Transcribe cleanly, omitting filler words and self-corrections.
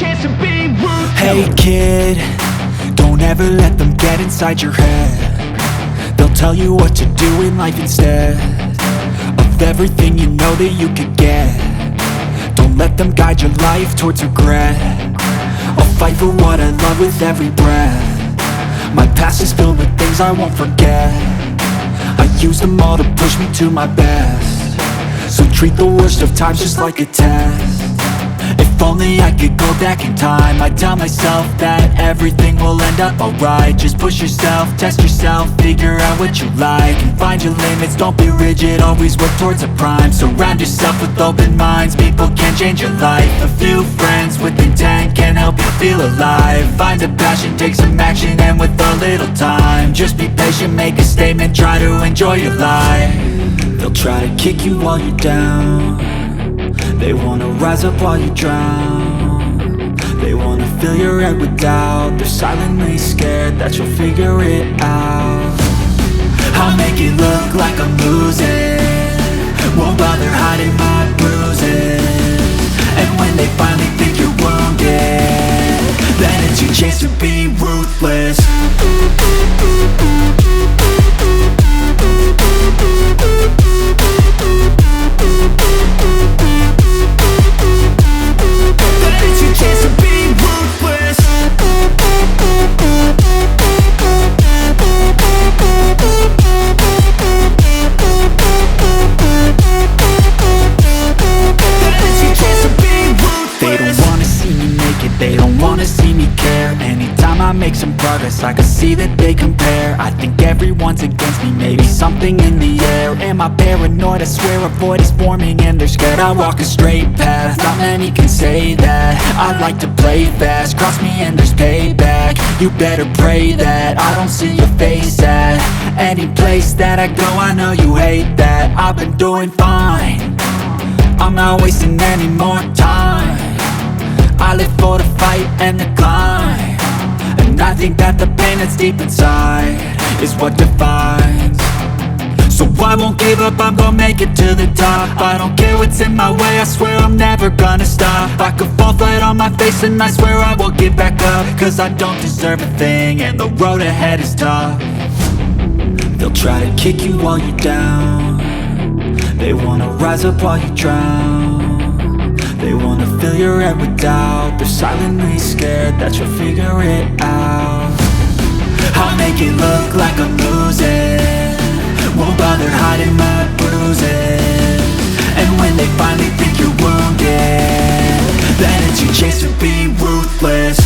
chance to be ruthless. Hey kid, don't ever let them get inside your head. They'll tell you what to do in life instead of everything you know that you could get. Don't let them guide your life towards regret. I'll fight for what I love with every breath. My past is filled with things I won't forget. I use them all to push me to my best. So treat the worst of times just like a test. If only I could go back in time, I'd tell myself that everything will end up alright. Just push yourself, test yourself, figure out what you like, and find your limits, don't be rigid, always work towards a prime. Surround yourself with open minds, people can change your life. A few friends with intent can help you feel alive. Find a passion, take some action, and with a little time, just be patient, make a statement, try to enjoy your life. They'll try to kick you while you're down. They wanna rise up while you drown. They wanna fill your head with doubt. They're silently scared that you'll figure it out. I'll make it look like I'm losing, won't bother hiding my bruises. And when they finally think you're wounded, then it's your chance to be ruthless. They don't wanna see me care. Anytime I make some progress, I can see that they compare. I think everyone's against me, maybe something in the air. Am I paranoid? I swear a void is forming and they're scared. I walk a straight path, not many can say that. I like to play fast, cross me and there's payback. You better pray that I don't see your face at any place that I go. I know you hate that. I've been doing fine, I'm not wasting any more time. I live for the fight and the climb, and I think that the pain that's deep inside is what defines. So I won't give up, I'm gonna make it to the top. I don't care what's in my way, I swear I'm never gonna stop. I could fall flat on my face and I swear I will get back up, cause I don't deserve a thing and the road ahead is tough. They'll try to kick you while you're down. They wanna rise up while you drown. They wanna fill your head with doubt. They're silently scared that you'll figure it out. I'll make it look like I'm losing, won't bother hiding my bruises. And when they finally think you're wounded, then it's your chance to be ruthless.